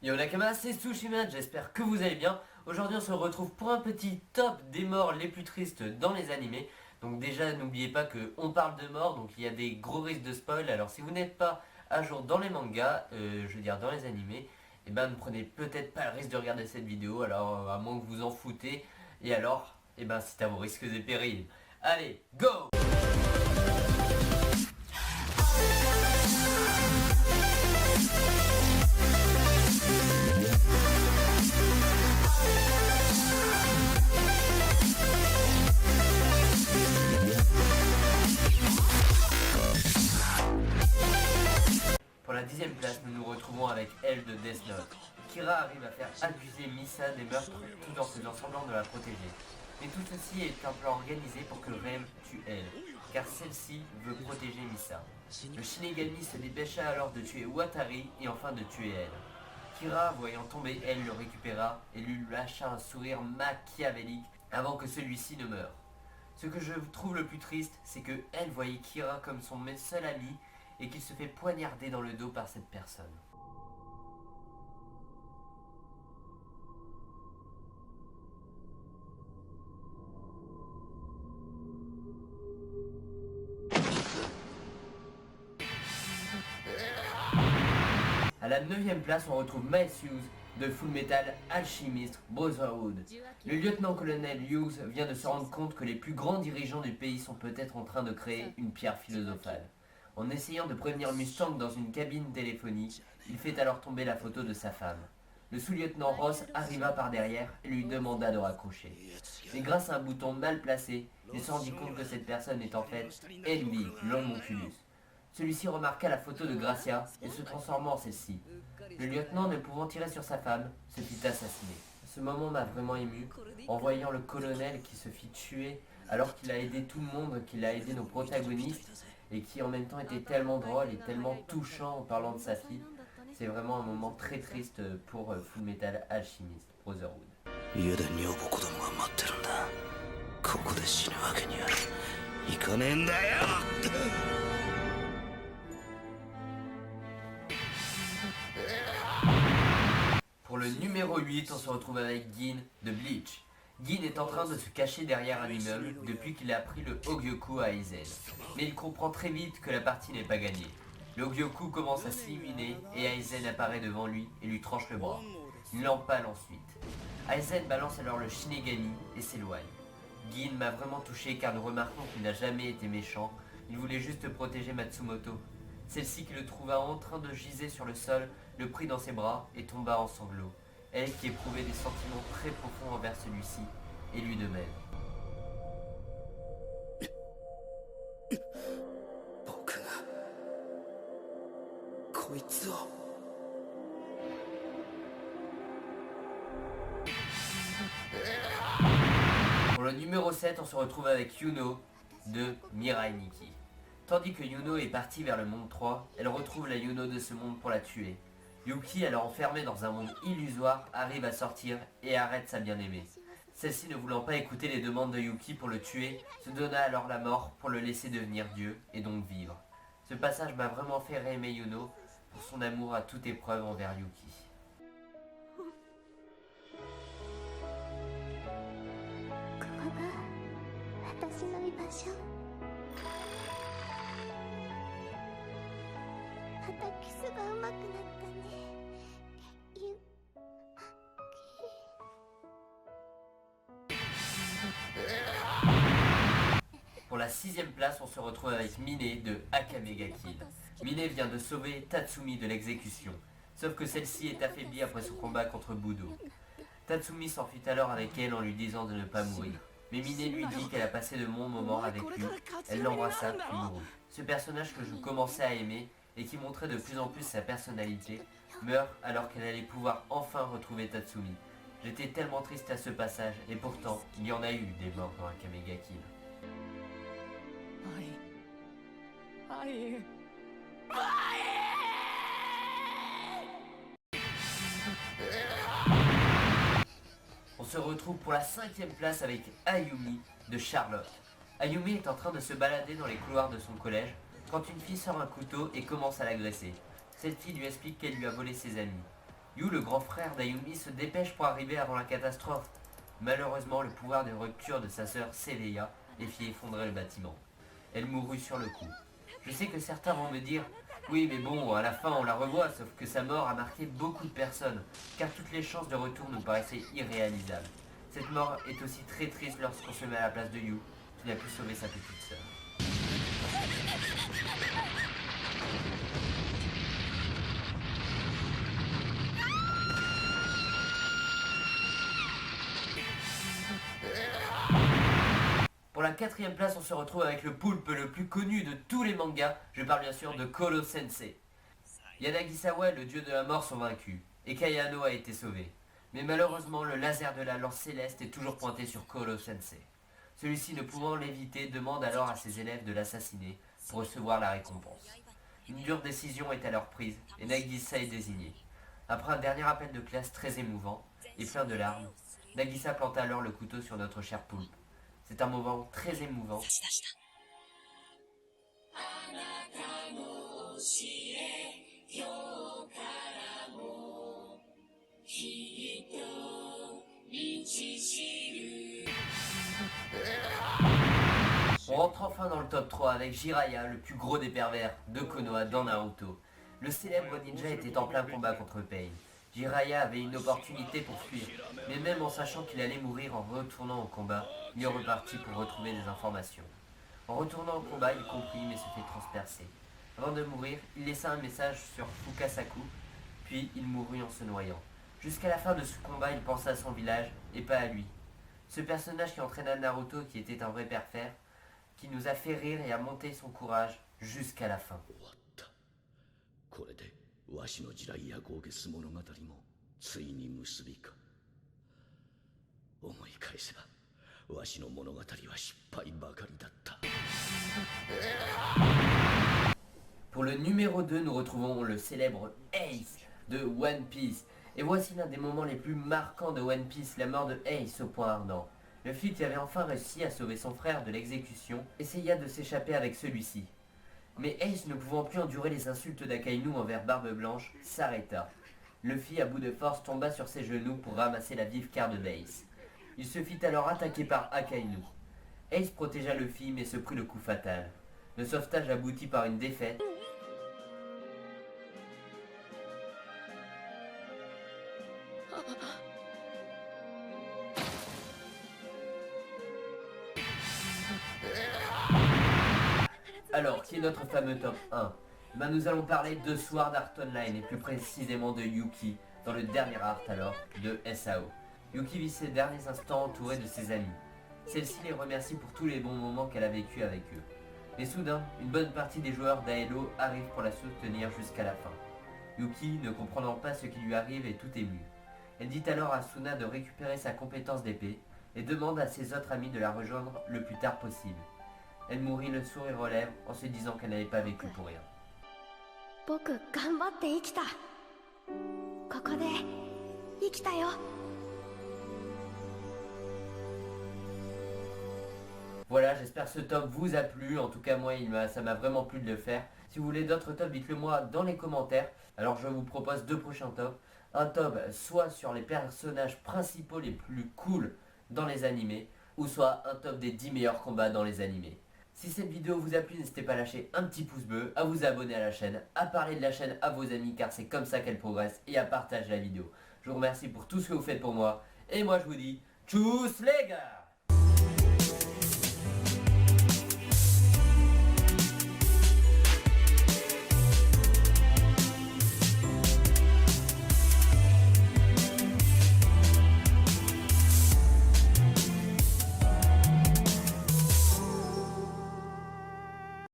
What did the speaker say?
Yo Nakama, c'est Tsushima, j'espère que vous allez bien. Aujourd'hui on se retrouve pour un petit top des morts les plus tristes dans les animés. Donc déjà n'oubliez pas qu'on parle de morts, donc il y a des gros risques de spoil. Alors si vous n'êtes pas à jour dans les mangas, je veux dire dans les animés, et ben ne prenez peut-être pas le risque de regarder cette vidéo, alors à moins que vous en foutez. Et alors, et ben c'est à vos risques et périls. Allez, go! Pour la 10e place, nous nous retrouvons avec elle de Death Note. Kira arrive à faire accuser Misa des meurtres tout en faisant semblant de la protéger. Mais tout ceci est un plan organisé pour que Rem tue elle, car celle-ci veut protéger Misa. Le Shinigami se dépêcha alors de tuer Watari et enfin de tuer elle. Kira, voyant tomber elle, le récupéra et lui lâcha un sourire machiavélique avant que celui-ci ne meure. Ce que je trouve le plus triste, c'est que elle voyait Kira comme son seul ami et qu'il se fait poignarder dans le dos par cette personne. A la 9e place, on retrouve Miles Hughes de Full Metal Alchemist Brotherhood. Le lieutenant-colonel Hughes vient de se rendre compte que les plus grands dirigeants du pays sont peut-être en train de créer une pierre philosophale. En essayant de prévenir Mustang dans une cabine téléphonique, il fait alors tomber la photo de sa femme. Le sous-lieutenant Ross arriva par derrière et lui demanda de raccrocher. Mais grâce à un bouton mal placé, il se rendit compte que cette personne est en fait Envy, l'homonculus. Celui-ci remarqua la photo de Gracia et se transforma en celle-ci. Le lieutenant, ne pouvant tirer sur sa femme, se fit assassiner. Ce moment m'a vraiment ému, en voyant le colonel qui se fit tuer alors qu'il a aidé tout le monde, qu'il a aidé nos protagonistes, et qui en même temps était tellement drôle et tellement touchant en parlant de sa fille. C'est vraiment un moment très triste pour Full Metal Alchemist Brotherhood. Pour le numéro 8, on se retrouve avec Gin de Bleach. Gin est en train de se cacher derrière un immeuble depuis qu'il a pris le Hogyoku à Aizen. Mais il comprend très vite que la partie n'est pas gagnée. Le Hogyoku commence à s'illuminer et Aizen apparaît devant lui et lui tranche le bras. Il l'empale ensuite. Aizen balance alors le Shinigami et s'éloigne. Gin m'a vraiment touché car nous remarquons qu'il n'a jamais été méchant, il voulait juste protéger Matsumoto. Celle-ci qui le trouva en train de giser sur le sol, le prit dans ses bras et tomba en sanglots. Elle qui éprouvait des sentiments très profonds envers celui-ci, et lui de même. Pour le numéro 7, on se retrouve avec Yuno de Mirai Nikki. Tandis que Yuno est partie vers le monde 3, elle retrouve la Yuno de ce monde pour la tuer. Yuki, alors enfermée dans un monde illusoire, arrive à sortir et arrête sa bien-aimée. Celle-ci, ne voulant pas écouter les demandes de Yuki pour le tuer, se donna alors la mort pour le laisser devenir Dieu et donc vivre. Ce passage m'a vraiment fait réaimer Yuno pour son amour à toute épreuve envers Yuki. Pour la 6e place, on se retrouve avec Mine de Akame ga Kill. Mine vient de sauver Tatsumi de l'exécution, sauf que celle-ci est affaiblie après son combat contre Budo. Tatsumi s'enfuit alors avec elle en lui disant de ne pas mourir. Mais Mine lui dit qu'elle a passé de bons moments avec lui, elle l'embrassa puis mourut. Ce personnage que je commençais à aimer et qui montrait de plus en plus sa personnalité, meurt alors qu'elle allait pouvoir enfin retrouver Tatsumi. J'étais tellement triste à ce passage et pourtant il y en a eu des morts dans Akame ga Kill. On se retrouve pour la 5e place avec Ayumi de Charlotte. Ayumi est en train de se balader dans les couloirs de son collège quand une fille sort un couteau et commence à l'agresser. Celle-ci lui explique qu'elle lui a volé ses amis. Yu, le grand frère d'Ayumi, se dépêche pour arriver avant la catastrophe. Malheureusement, le pouvoir de rupture de sa sœur s'éveilla et fit effondrer le bâtiment. Elle mourut sur le coup. Je sais que certains vont me dire « Oui, mais bon, à la fin on la revoit, sauf que sa mort a marqué beaucoup de personnes, car toutes les chances de retour nous paraissaient irréalisables. » Cette mort est aussi très triste lorsqu'on se met à la place de Yu, qui n'a pu sauver sa petite sœur. Pour la 4ème place, on se retrouve avec le poulpe le plus connu de tous les mangas. Je parle bien sûr de Kolo Sensei. Yanagisawa et le dieu de la mort sont vaincus, et Kayano a été sauvé. Mais malheureusement, le laser de la lance céleste est toujours pointé sur Kolo Sensei. Celui-ci, ne pouvant l'éviter, demande alors à ses élèves de l'assassiner pour recevoir la récompense. Une dure décision est alors prise, et Nagisa est désigné. Après un dernier appel de classe très émouvant, et plein de larmes, Nagisa planta alors le couteau sur notre cher poulpe. C'est un moment très émouvant. On rentre enfin dans le top 3 avec Jiraiya, le plus gros des pervers de Konoha dans Naruto. Le célèbre ninja était en plein combat contre Pain. Jiraiya avait une opportunité pour fuir, mais même en sachant qu'il allait mourir en retournant au combat, il est reparti pour retrouver des informations. En retournant au combat, il comprit mais se fait transpercer. Avant de mourir, il laissa un message sur Fukasaku, puis il mourut en se noyant. Jusqu'à la fin de ce combat, il pensa à son village et pas à lui. Ce personnage qui entraîna Naruto, qui était un vrai père, qui nous a fait rire et a monté son courage jusqu'à la fin. Pour le numéro 2, nous retrouvons le célèbre Ace de One Piece. Et voici l'un des moments les plus marquants de One Piece, la mort de Ace au point ardent. Le flic qui avait enfin réussi à sauver son frère de l'exécution essaya de s'échapper avec celui-ci. Mais Ace, ne pouvant plus endurer les insultes d'Akainu envers Barbe Blanche, s'arrêta. Luffy, à bout de force, tomba sur ses genoux pour ramasser la vive carpe d'Ace. Il se fit alors attaquer par Akainu. Ace protégea Luffy mais se prit le coup fatal. Le sauvetage aboutit par une défaite. Alors, qui est notre fameux top 1 ? Nous allons parler de Sword Art Online et plus précisément de Yuki, dans le dernier art alors de SAO. Yuki vit ses derniers instants entourée de ses amis. Celle-ci les remercie pour tous les bons moments qu'elle a vécu avec eux. Mais soudain, une bonne partie des joueurs d'Aelo arrivent pour la soutenir jusqu'à la fin. Yuki, ne comprenant pas ce qui lui arrive, est tout émue. Elle dit alors à Suna de récupérer sa compétence d'épée et demande à ses autres amis de la rejoindre le plus tard possible. Elle mourit le sourire aux lèvres en se disant qu'elle n'avait pas vécu pour rien. Voilà, j'espère que ce top vous a plu. En tout cas, moi, ça m'a vraiment plu de le faire. Si vous voulez d'autres tops, dites-le moi dans les commentaires. Alors, je vous propose 2 prochains tops. Un top soit sur les personnages principaux les plus cool dans les animés, ou soit un top des 10 meilleurs combats dans les animés. Si cette vidéo vous a plu, n'hésitez pas à lâcher un petit pouce bleu, à vous abonner à la chaîne, à parler de la chaîne à vos amis car c'est comme ça qu'elle progresse, et à partager la vidéo. Je vous remercie pour tout ce que vous faites pour moi, et moi je vous dis tchuss les gars!